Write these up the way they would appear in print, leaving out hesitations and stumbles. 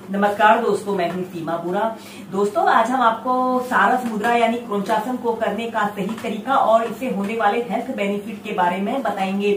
नमस्कार दोस्तों, मैं हूं सीमा बुरा। दोस्तों, आज हम आपको सारस मुद्रा यानी क्रोंचासन को करने का सही तरीका और इससे होने वाले हेल्थ बेनिफिट के बारे में बताएंगे।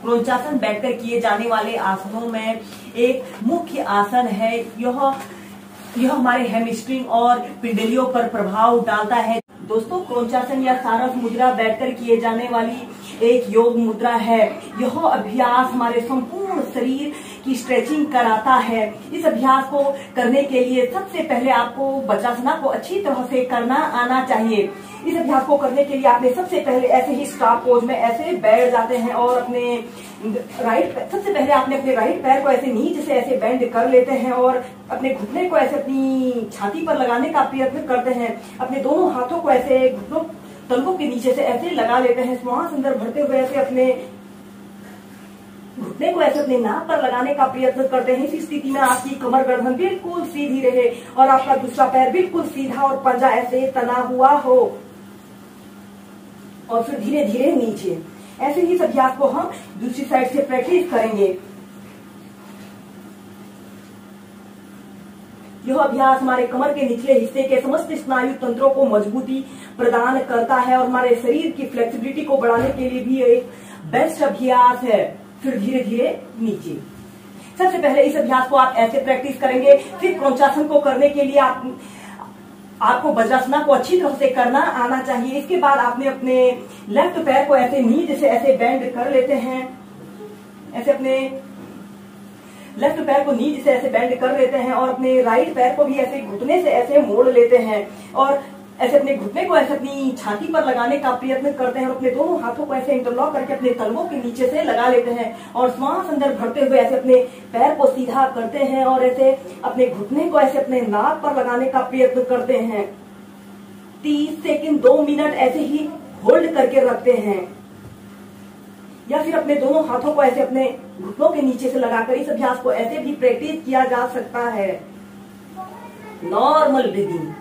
क्रोंचासन बैठकर किए जाने वाले आसनों में एक मुख्य आसन है। यह हमारे हैमस्ट्रिंग और पिंडलियों पर प्रभाव डालता है। दोस्तों, क्रोंचासन या सारस मुद्रा बैठकर किए जाने वाली एक योग मुद्रा है। यह अभ्यास हमारे संपूर्ण शरीर की स्ट्रेचिंग कराता है। इस अभ्यास को करने के लिए सबसे पहले आपको वज्रासना को अच्छी तरह से करना आना चाहिए। इस अभ्यास को करने के लिए आपने सबसे पहले ऐसे ही स्टार पोज में ऐसे बैठ जाते हैं और सबसे पहले आपने अपने राइट पैर को ऐसे नीचे से ऐसे बेंड कर लेते हैं और अपने घुटने को ऐसे अपनी छाती पर लगाने का प्रयत्न करते हैं। अपने दोनों हाथों को ऐसे घुटनों तलवों के नीचे से ऐसे लगा लेते हैं। श्वास अंदर भरते हुए ऐसे अपने घुटने को ऐसे अपने नाक पर लगाने का प्रयत्न करते हैं। इस स्थिति में आपकी कमर गर्दन बिल्कुल सीधी रहे और आपका दूसरा पैर बिल्कुल सीधा और पंजा ऐसे तना हुआ हो और फिर धीरे धीरे नीचे। ऐसे ही इस अभ्यास को हम दूसरी साइड से प्रैक्टिस करेंगे। यह अभ्यास हमारे कमर के निचले हिस्से के समस्त स्नायु तंत्रों को मजबूती प्रदान करता है और हमारे शरीर की फ्लेक्सिबिलिटी को बढ़ाने के लिए भी एक बेस्ट अभ्यास है। फिर धीरे धीरे नीचे। सबसे पहले इस अभ्यास को आप ऐसे प्रैक्टिस करेंगे। फिर क्रोंचासन को करने के लिए आपको वज्रासना को अच्छी तरह से करना आना चाहिए। इसके बाद आपने अपने लेफ्ट पैर को ऐसे नीचे से ऐसे बेंड कर लेते हैं। ऐसे अपने लेफ्ट पैर को नीचे से ऐसे बेंड कर लेते हैं और अपने राइट पैर को भी ऐसे घुटने से ऐसे मोड़ लेते हैं और ऐसे अपने घुटने को ऐसे अपनी छाती पर लगाने का प्रयत्न करते हैं और अपने दोनों हाथों को ऐसे इंटरलॉक करके अपने तलवों के नीचे से लगा लेते हैं और श्वास अंदर भरते हुए ऐसे अपने पैर को सीधा करते हैं और ऐसे अपने घुटने को ऐसे अपने नाक पर लगाने का प्रयत्न करते हैं। 30 सेकंड 2 मिनट ऐसे ही होल्ड करके रखते हैं या फिर अपने दोनों हाथों को ऐसे अपने घुटनों के नीचे से लगाकर इस अभ्यास को ऐसे भी प्रैक्टिस किया जा सकता है। Normal breathing.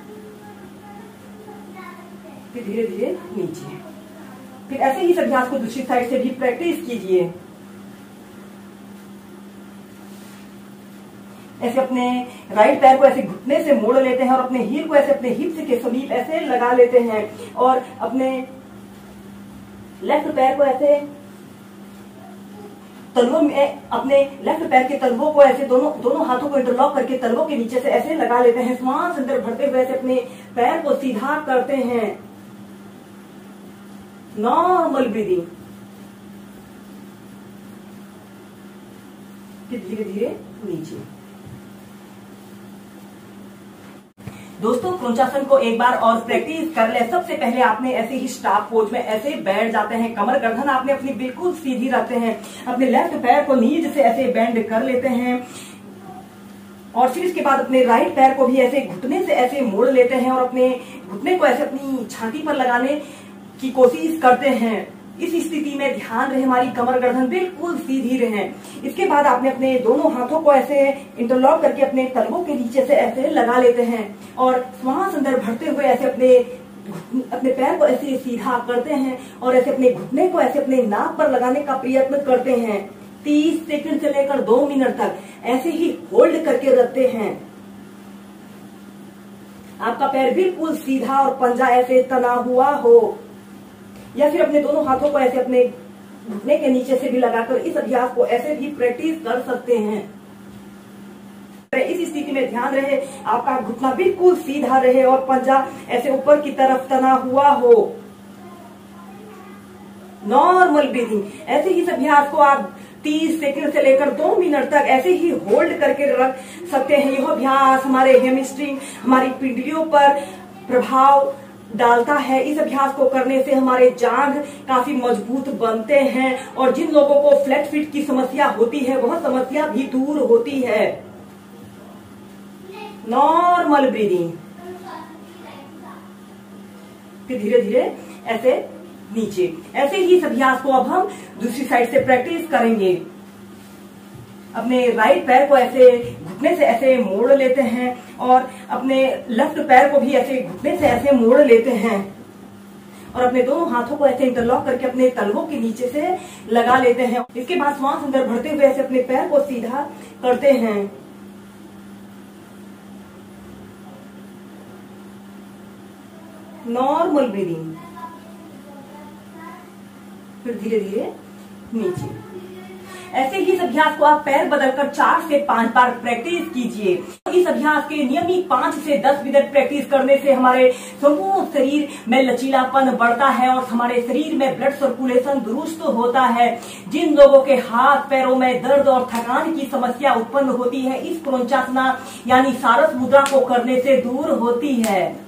फिर धीरे धीरे नीचे। फिर ऐसे ही इस अभ्यास को दूसरी साइड से भी प्रैक्टिस कीजिए। ऐसे अपने राइट पैर को ऐसे घुटने से मोड़ लेते हैं और अपने हील को ऐसे अपने हिप्स के समीप ऐसे लगा लेते हैं और अपने लेफ्ट पैर को ऐसे तलवों में अपने लेफ्ट पैर के तलवों को ऐसे दोनों हाथों को इंटरलॉक करके तलवों के नीचे से ऐसे लगा लेते हैं। श्वास अंदर भरते हुए ऐसे अपने पैर को सीधा करते हैं। Normal breathing. फिर धीरे धीरे नीचे। दोस्तों, क्रोंचासन को एक बार और प्रैक्टिस कर ले। सबसे पहले आपने ऐसे ही स्टार पोज में ऐसे बैठ जाते हैं। कमर गर्दन आपने अपनी बिल्कुल सीधी रखते हैं। अपने लेफ्ट पैर को नीचे से ऐसे बेंड कर लेते हैं और फिर इसके बाद अपने राइट पैर को भी ऐसे घुटने से ऐसे मोड़ लेते हैं और अपने घुटने को ऐसे अपनी छाती पर लगाने की कोशिश करते हैं। इस स्थिति में ध्यान रहे हमारी कमर गर्दन बिल्कुल सीधी रहे। इसके बाद आपने अपने दोनों हाथों को ऐसे इंटरलॉक करके अपने तलवों के नीचे से ऐसे लगा लेते हैं और श्वास अंदर भरते हुए ऐसे अपने पैर को ऐसे सीधा करते हैं और ऐसे अपने घुटने को ऐसे अपने नाक पर लगाने का प्रयत्न करते हैं। 30 सेकंड से लेकर 2 मिनट तक ऐसे ही होल्ड करके रखते हैं। आपका पैर बिल्कुल सीधा और पंजा ऐसे तना हुआ हो या फिर अपने दोनों हाथों को ऐसे अपने घुटने के नीचे से भी लगाकर इस अभ्यास को ऐसे भी प्रैक्टिस कर सकते हैं। इस स्थिति में ध्यान रहे आपका घुटना बिल्कुल सीधा रहे और पंजा ऐसे ऊपर की तरफ तना हुआ हो। Normal breathing. ऐसे ही इस अभ्यास को आप 30 सेकंड से लेकर 2 मिनट तक ऐसे ही होल्ड करके रख सकते हैं। यह अभ्यास हमारे हैमस्ट्रिंग, हमारी पिंडलियों पर प्रभाव डालता है। इस अभ्यास को करने से हमारे जांघ काफी मजबूत बनते हैं और जिन लोगों को फ्लैट फीट की समस्या होती है वह समस्या भी दूर होती है। Normal breathing. फिर धीरे धीरे ऐसे नीचे। ऐसे ही इस अभ्यास को अब हम दूसरी साइड से प्रैक्टिस करेंगे। अपने राइट पैर को ऐसे घुटने से ऐसे मोड़ लेते हैं और अपने लेफ्ट पैर को भी ऐसे घुटने से ऐसे मोड़ लेते हैं और अपने दोनों हाथों को ऐसे इंटरलॉक करके अपने तलवों के नीचे से लगा लेते हैं। इसके बाद श्वास अंदर भरते हुए ऐसे अपने पैर को सीधा करते हैं। नॉर्मल ब्रीदिंग, फिर धीरे धीरे नीचे। ऐसे ही इस अभ्यास को आप पैर बदलकर 4 से 5 बार प्रैक्टिस कीजिए। इस अभ्यास के नियमित 5 से 10 मिनट प्रैक्टिस करने से हमारे संपूर्ण शरीर में लचीलापन बढ़ता है और हमारे शरीर में ब्लड सर्कुलेशन दुरुस्त होता है। जिन लोगों के हाथ पैरों में दर्द और थकान की समस्या उत्पन्न होती है, इस क्रौंचासना यानी सारस मुद्रा को करने से दूर होती है।